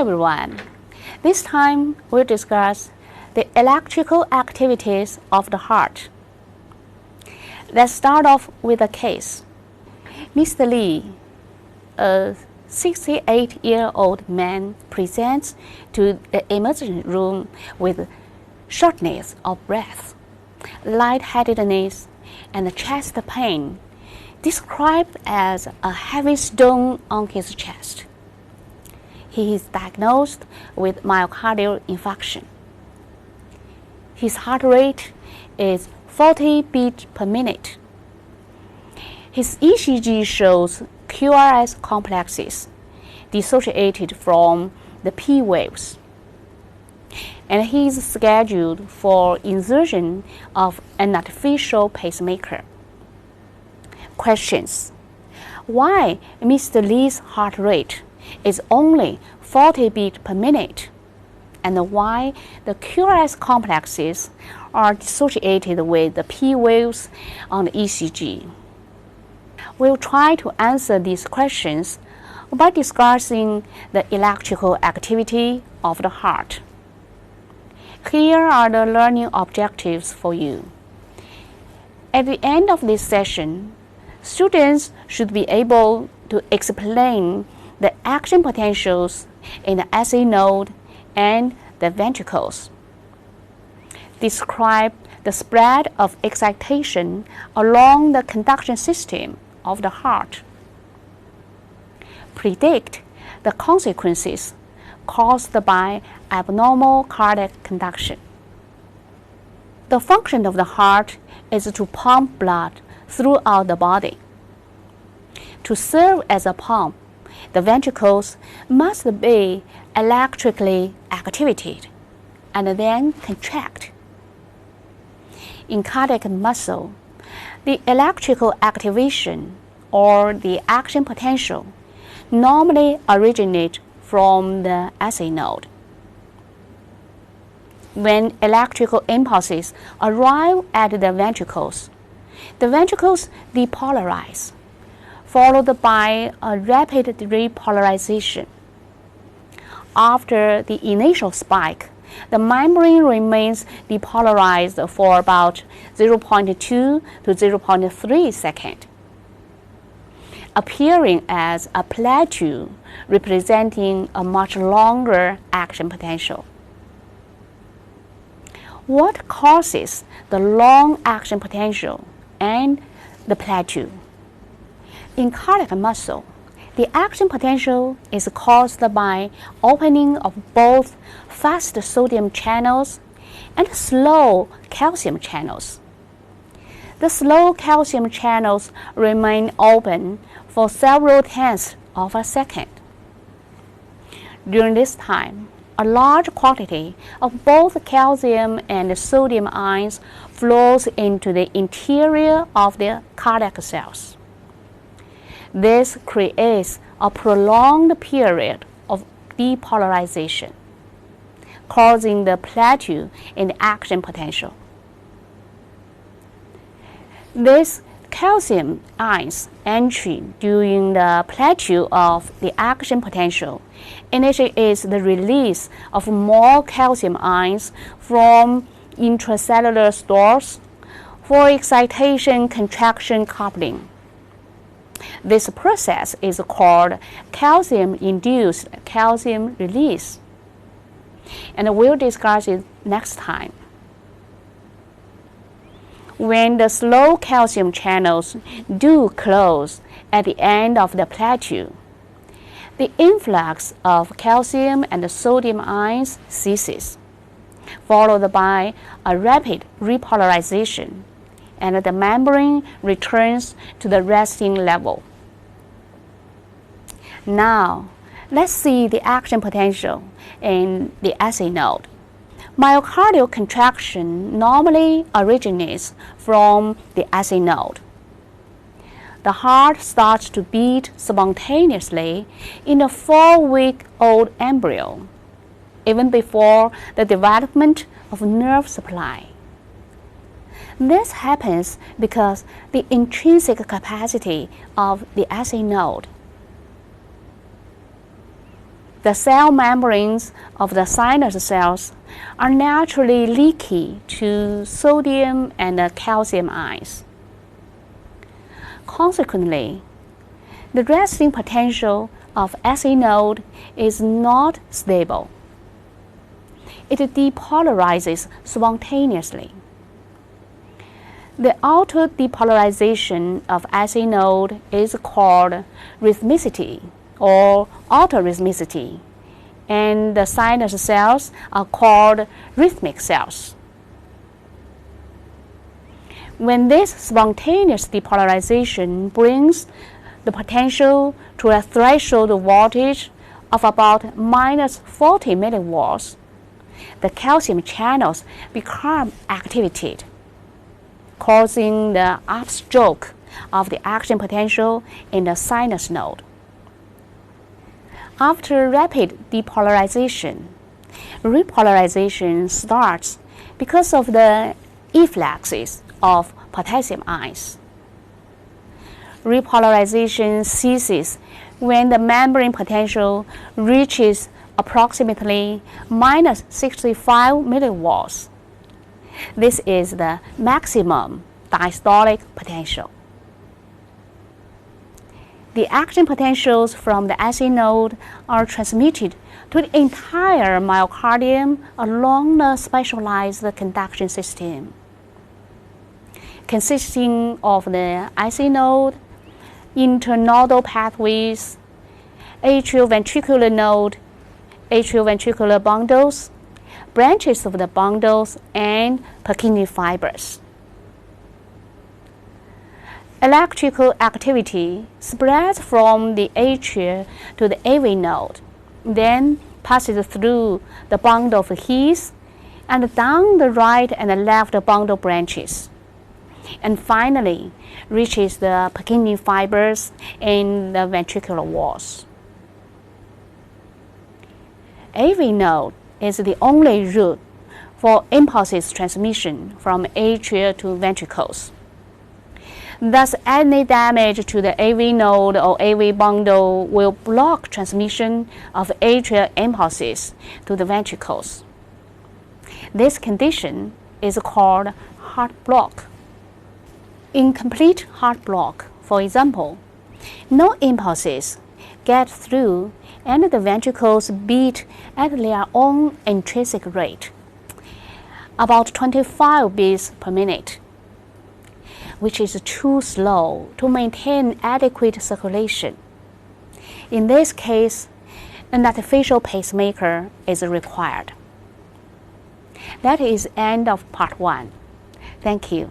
everyone. This time we'll discuss the electrical activities of the heart. Let's start off with a case. Mr. Lee, a 68-year-old man, presents to the emergency room with shortness of breath, lightheadedness, and chest pain, described as a heavy stone on his chest. He is diagnosed with myocardial infarction. His heart rate is 40 beats per minute. His ECG shows QRS complexes dissociated from the P waves, and he is scheduled for insertion of an artificial pacemaker. Questions: why Mr. Lee's heart rate is only 40 beats per minute, and why the QRS complexes are dissociated with the P waves on the ECG? We'll try to answer these questions by discussing the electrical activity of the heart. Here are the learning objectives for you. At the end of this session, students should be able to explain the action potentials in the SA node and the ventricles. Describe the spread of excitation along the conduction system of the heart. Predict the consequences caused by abnormal cardiac conduction. The function of the heart is to pump blood throughout the body. To serve as a pump, the ventricles must be electrically activated and then contract. In cardiac muscle, the electrical activation or the action potential normally originates from the SA node. When electrical impulses arrive at the ventricles depolarize, followed by a rapid repolarization. After the initial spike, the membrane remains depolarized for about 0.2 to 0.3 seconds, appearing as a plateau representing a much longer action potential. What causes the long action potential and the plateau? In cardiac muscle, the action potential is caused by opening of both fast sodium channels and slow calcium channels. The slow calcium channels remain open for several tenths of a second. During this time, a large quantity of both calcium and sodium ions flows into the interior of the cardiac cells. This creates a prolonged period of depolarization, causing the plateau in the action potential. This calcium ions entry during the plateau of the action potential initiates the release of more calcium ions from intracellular stores for excitation-contraction coupling. This process is called calcium-induced calcium release, and we'll discuss it next time. When the slow calcium channels do close at the end of the plateau, the influx of calcium and sodium ions ceases, followed by a rapid repolarization, and the membrane returns to the resting level. Now, let's see the action potential in the SA node. Myocardial contraction normally originates from the SA node. The heart starts to beat spontaneously in a 4-week-old embryo, even before the development of nerve supply. This happens because the intrinsic capacity of the SA node. The cell membranes of the sinus cells are naturally leaky to sodium and calcium ions. Consequently, the resting potential of SE node is not stable. It depolarizes spontaneously. The auto depolarization of SE node is called rhythmicity or autorhythmicity, and the sinus cells are called rhythmic cells. When this spontaneous depolarization brings the potential to a threshold voltage of about minus 40 millivolts, the calcium channels become activated, causing the upstroke of the action potential in the sinus node. After rapid depolarization, repolarization starts because of the effluxes of potassium ions. Repolarization ceases when the membrane potential reaches approximately minus 65 millivolts. This is the maximum diastolic potential. The action potentials from the SE node are transmitted to the entire myocardium along the specialized conduction system, consisting of the SE node, internodal pathways, atrioventricular node, atrioventricular bundles, branches of the bundles, and Purkinje fibers. Electrical activity spreads from the atria to the AV node, then passes through the bundle of His and down the right and left bundle branches, and finally reaches the Purkinje fibers in the ventricular walls. AV node is the only route for impulses transmission from atria to ventricles. Thus, any damage to the AV node or AV bundle will block transmission of atrial impulses to the ventricles. This condition is called heart block. In complete heart block, for example, no impulses get through and the ventricles beat at their own intrinsic rate, about 25 beats per minute, which is too slow to maintain adequate circulation. In this case, an artificial pacemaker is required. That is the end of part 1. Thank you.